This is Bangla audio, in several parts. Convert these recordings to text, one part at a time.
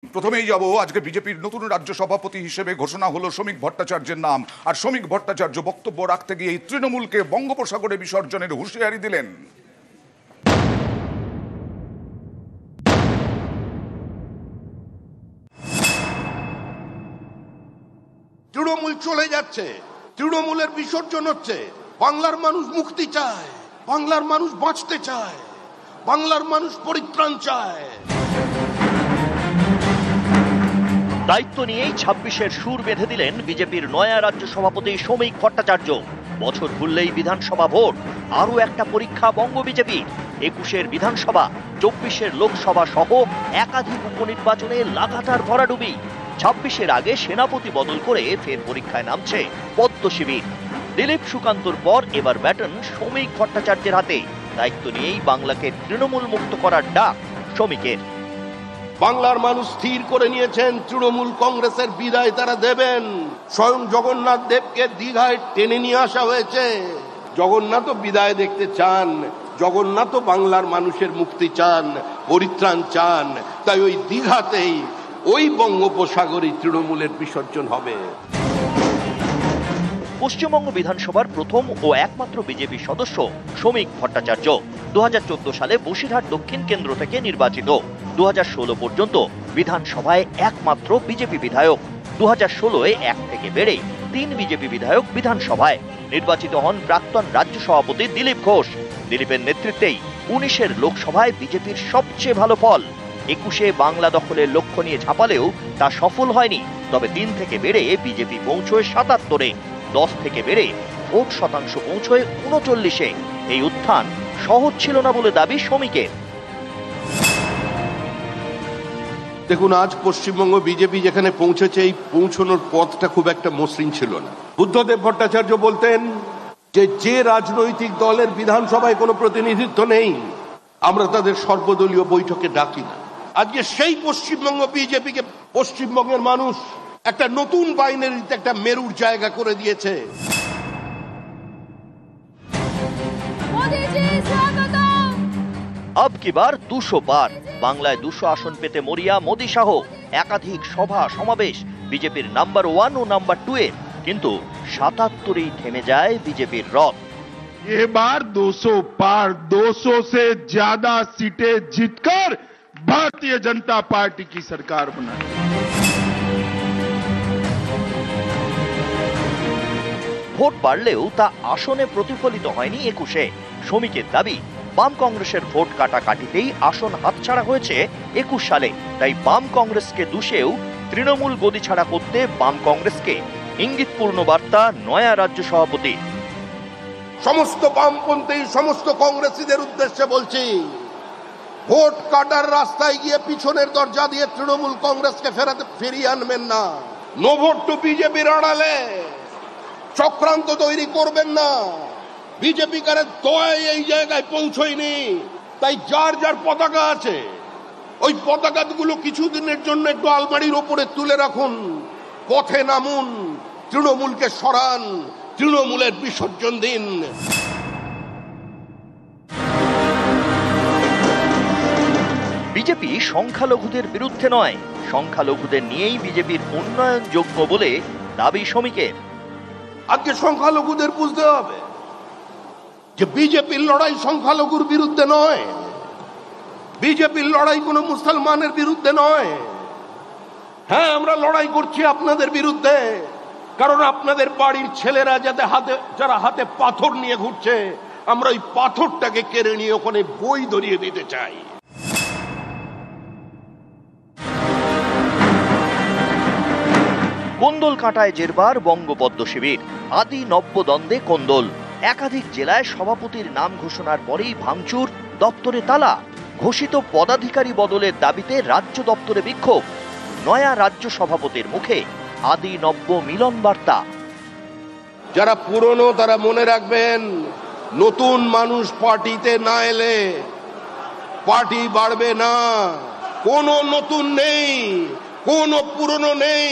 প্রথমেই যাব আজকে বিজেপির নতুন রাজ্য সভাপতি হিসেবে ঘোষণা হলো শ্রমিক ভট্টাচার্যের নাম। আর শ্রমিক ভট্টাচার্য বক্তব্য রাখতে গিয়ে এই তৃণমূলকে বঙ্গোপসাগরে বিসর্জনের হুঁশিয়ারি দিলেন। তৃণমূল চলে যাচ্ছে, তৃণমূলের বিসর্জন হচ্ছে। বাংলার মানুষ মুক্তি চায়, বাংলার মানুষ বাঁচতে চায়, বাংলার মানুষ পরিত্রাণ চায়। দায়িত্ব নিয়েই ২৬-এর সুর বেঁধে দিলেন বিজেপির নয়া রাজ্য সভাপতি শ্রমিক ভট্টাচার্য। বছর ঘুরলেই বিধানসভা ভোট, আরও একটা পরীক্ষা বঙ্গ বিজেপির। ২১-এর বিধানসভা, ২৪-এর লোকসভা সহ একাধিক উপনির্বাচনে লাগাতার ভরাডুবি। ২৬-এর আগে সেনাপতি বদল করে ফের পরীক্ষায় নামছে পদ্ম শিবির। দিলীপ সুকান্তর পর এবার ব্যাটন শ্রমিক ভট্টাচার্যের হাতে। দায়িত্ব নিয়েই বাংলাকে তৃণমূল মুক্ত করার ডাক শ্রমিকের। বাংলার মানুষ স্থির করে নিয়েছেন তৃণমূল কংগ্রেসের বিদায় তারা দেবেন। স্বয়ং জগন্নাথ দেবকে দীঘায় টেনে নিয়ে আসা হয়েছে। জগন্নাথও বিদায় দেখতে চান, জগন্নাথও বাংলার মানুষের মুক্তি চান, পরিত্রাণ চান। তাই ওই দীঘাতেই, ওই বঙ্গোপসাগরে তৃণমূলের বিসর্জন হবে। পশ্চিমবঙ্গ বিধানসভার প্রথম ও একমাত্র বিজেপি সদস্য শ্রমিক ভট্টাচার্য ২০১৪ সালে বসিরহাট দক্ষিণ কেন্দ্র থেকে নির্বাচিত। ২০১৬ পর্যন্ত বিধানসভায় একমাত্র বিজেপি বিধায়ক। ২০১৬-এ ১ থেকে বেড়ে ৩ বিজেপি বিধায়ক বিধানসভায় নির্বাচিত হন প্রাক্তন রাজ্য সভাপতি দিলীপ ঘোষ। দিলীপের নেতৃত্বেই ১৯-এর লোকসভায় বিজেপির সবচেয়ে ভালো ফল। ২১-এ বাংলা দখলের লক্ষ্য নিয়ে ঝাঁপালেও তা সফল হয়নি। তবে ৩ থেকে বেড়ে বিজেপি পৌঁছয় ৭৭-এ, ১০ থেকে বেড়ে ভোট শতাংশ পৌঁছয় ৩৯-এ। এই উত্থান সহজ ছিল না বলে দাবি শ্রমিকের। দেখুন, আজ পশ্চিমবঙ্গ বিজেপি যেখানে পৌঁছেছে, এই পৌঁছানোর পথটা খুব একটা মসৃণ ছিল না। বুদ্ধদেব ভট্টাচার্য বলতেন যে রাজনৈতিক দলের বিধানসভায় কোনো প্রতিনিধিত্ব নেই, আমরা তাদের সর্বদলীয় বৈঠকে ডাকি না। আজকে সেই পশ্চিমবঙ্গ বিজেপিকে পশ্চিমবঙ্গের মানুষ একটা নতুন বাইনারিতে একটা মেরুর জায়গা করে দিয়েছে। अब की बार 200 পার। বাংলায় 200 আসন পেতে মরিয়া মোদি সহ একাধিক সভা সমাবেশ বিজেপির নাম্বার 1 ও নাম্বার 2 এর। কিন্তু ৭৭-এই থেমে যায় বিজেপির রথ। ये बार 200 पार, 200 से ज्यादा सीटें जीतकर भारतीय जनता पार्टी की सरकार बनाई। ভোট বাড়লেও তা আসনে প্রতিফলিত হয়নি ২১-এ। শ্রমিকের দাবি, বাম কংগ্রেসের ভোট কাটাকাটিতেই আসন হাতছাড়া হয়েছে ২১ সালে। তাই বাম কংগ্রেসকে দুষেও তৃণমূল গদি ছাড়া করতে বাম কংগ্রেসকে ইঙ্গিতপূর্ণ বার্তা নয়া রাজ্য সভাপতি। সমস্ত বামপন্থী, সমস্ত কংগ্রেসীদের উদ্দেশ্যে বলছি, ভোট কাটার রাস্তায় গিয়ে পিছনের দরজা দিয়ে তৃণমূল কংগ্রেসকে ফিরিয়ে আনবেন না। নো ভোট টু বিজেপির আড়ালে চক্রান্ত তৈরি করবেন না। বিজেপি কারের দয়ায় এই জায়গায় পৌঁছয়নি। তাই যার যার পতাকা আছে, ওই পতাকাগুলো কিছুদিনের জন্য একটু আলমারির ওপরে তুলে রাখুন, পথে নামুন, তৃণমূলকে সরান, তৃণমূলের বিসর্জন দিন। বিজেপি সংখ্যালঘুদের বিরুদ্ধে নয়, সংখ্যালঘুদের নিয়েই বিজেপির উন্নয়নযোগ্য বলে দাবি শ্রমিকের। আজকে সংখ্যালঘুদের বুঝতে হবে যে বিজেপির লড়াই সংখ্যালঘুর বিরুদ্ধে নয়, বিজেপির লড়াই কোনো মুসলমানের বিরুদ্ধে নয়। হ্যাঁ, আমরা লড়াই করছি আপনাদের বিরুদ্ধে, কারণ আপনাদের বাড়ির ছেলেরা যারা হাতে পাথর নিয়ে ঘুরছে, আমরা ওই পাথরটাকে কেড়ে নিয়ে ওখানে বই ধরিয়ে দিতে চাই। কোন্দল কাটায় জেরবার বঙ্গ পদ্ম শিবির। আদি নব্য দ্বন্দ্বে কোন্দল। একাধিক জেলায় সভাপতির নাম ঘোষণার পরেই ভাঙচুর, দপ্তরে তালা। ঘোষিত পদাধিকারী বদলের দাবিতে রাজ্য দপ্তরে বিক্ষোভ। নয়া রাজ্য সভাপতির মুখে আদি নব্য মিলন বার্তা। যারা পুরনো তারা মনে রাখবেন, নতুন মানুষ পার্টিতে না এলে পার্টি বাড়বে না। কোনো নতুন নেই, কোনো পুরনো নেই।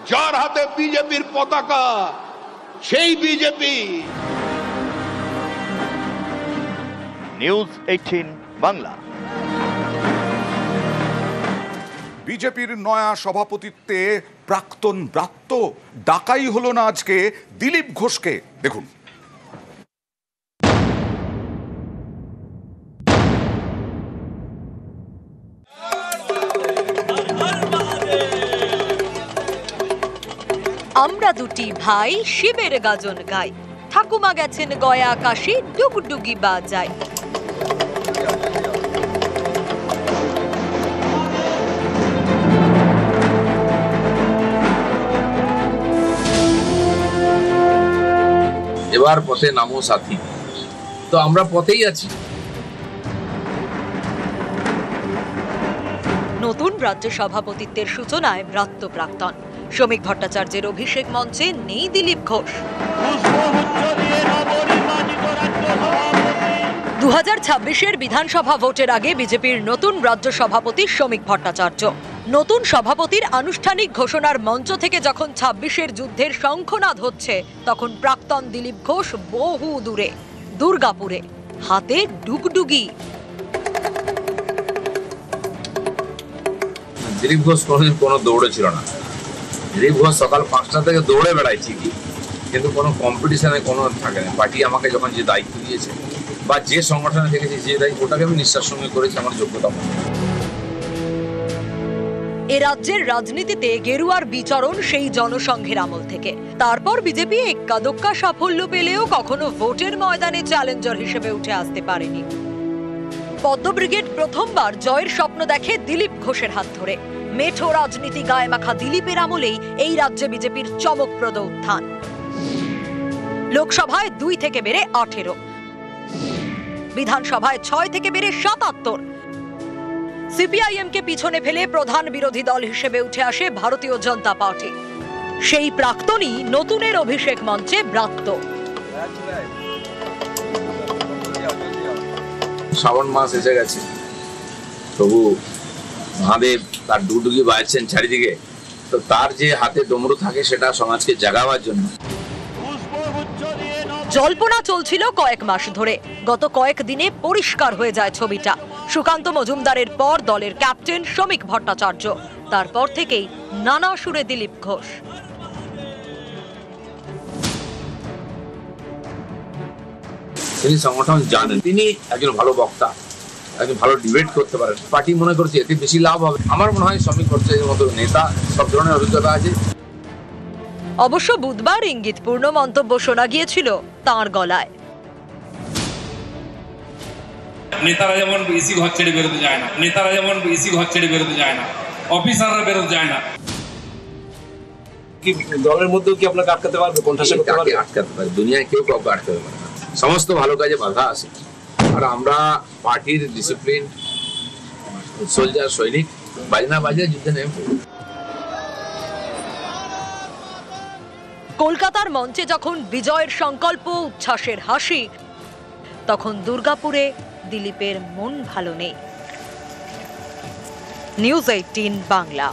যার হাতে বিজেপির পতাকা, সেই বিজেপি। নিউজ 18 বাংলা। বিজেপির নয়া সভাপতিত্বে প্রাক্তন ব্রাত্য ডাকাই হলো না আজকে দিলীপ ঘোষকে। দেখুন। আমরা দুটি ভাই শিবের গাজন গাই, ঠাকুমা গেছেন গয়া আকাশে ডুগডুগি বাজায়। এবার পথে নামো সাথী, তো আমরা পথেই আছি। নতুন রাজ্য সভাপতিত্বের সূচনায় ব্রাত্য প্রাক্তন শ্রমিক ভট্টাচার্যের অভিষেক মঞ্চে নেই দিলীপ ঘোষ। 2026-এর বিধানসভা ভোটের আগে বিজেপির নতুন রাজ্য সভাপতি শ্রমিক ভট্টাচার্য। নতুন সভাপতির আনুষ্ঠানিক ঘোষণার মঞ্চ থেকে যখন 26-এর যুদ্ধের শঙ্খনাদ হচ্ছে, তখন প্রাক্তন দিলীপ ঘোষ বহু দূরে দুর্গাপুরে, হাতে ডুগডুগি। দিলীপ ঘোষ কোনোদিন কোনো দৌড়ে ছিল না। দিলীপ ঘোষ সকাল 5টা থেকে দৌড়ে বেড়াইছি কি, কিন্তু কোনো কম্পিটিশনে কোনো থাকে না। পার্টি আমাকে যখন যে দায়িত্ব দিয়েছে বা যে সংগঠনে দেখেছি যে দায়িত্ব, ওটাকে আমি নিঃশ্বাস সঙ্গে করেছি আমার যোগ্যতা মতো। এ রাজ্যের রাজনীতিতে গেরুয়ার বিচরণ সেই জনসংঘের আমল থেকে। তারপর বিজেপি এক্কাদোক্কা সাফল্য পেলেও কখনো ভোটের ময়দানে চ্যালেঞ্জার হিসেবে উঠে আসতে পারেনি। পদ্ম ব্রিগেড প্রথমবার জয়ের স্বপ্ন দেখে দিলীপ ঘোষের হাত ধরে। মেঠো রাজনীতি গায়ে মাখা দিলীপের আমলেই এই রাজ্যে বিজেপির চমকপ্রদ উত্থান। লোকসভায় 2 থেকে বেড়ে 18, বিধানসভায় 6 থেকে বেড়ে 77। সিপিআইএমকে পিছনে ফেলে প্রধান বিরোধী দল হিসেবে উঠে আসে ভারতীয় জনতা পার্টি। সেই প্রাক্তনই নতুনের অভিষেক মঞ্চে ব্রাত্য। শ্রাবণ মাস এসে গেছে, তবু মহাদেব তার ডুগডুগি বাজছেন চারিদিকে, তো তার যে হাতে ডমরু থাকে সেটা সমাজকে জাগাবার জন্য। জল্পনা চলছিল কয়েক মাস ধরে, গত কয়েক দিনে পরিষ্কার হয়ে যায় ছবিটা। সুকান্ত মজুমদারের পর দলের ক্যাপ্টেন শ্রমিক ভট্টাচার্য, তারপর থেকেই নানা সুরে দিলীপ ঘোষ। তিনি সংগঠন জানেন, তিনি একজন ভালো বক্তা, একজন ভালো ডিবেট করতে পারেন। পার্টি মনে করছে এতে বেশি লাভ হবে। আমার মনে হয় শ্রমিক ভট্টাচার্যের মতো নেতা, সব ধরনের অভিজ্ঞতা আছে। অবশ্য বুধবার ইঙ্গিতপূর্ণ মন্তব্য শোনা গিয়েছিল তাঁর গলায়। নেতারা যেমন এসি ঘর ছেড়ে বেরোতে যায় না, নেতারা যেমন এসি ঘর ছেড়ে বেরোতে যায় না, অফিসাররা বেরোতে যায় না। কি দলের মধ্যেও কি আপনাকে আটকাতে পারবে, কোণঠাসা করতে পারবে? আটকাতে পারে, দুনিয়ায় কেউ কাউকে আটকাতে পারে না। সমস্ত ভালো কাজে বাধা আসে, আর আমরা পার্টির ডিসিপ্লিন সোলজার, সৈনিক, বাজনা বাজে যুদ্ধে নেমে পড়ব। কলকাতার মঞ্চে যখন বিজয়ের সংকল্প, উচ্ছ্বাসের হাসি, তখন দুর্গাপুরে দিলীপের মন ভালো নেই। নিউজ 18 বাংলা।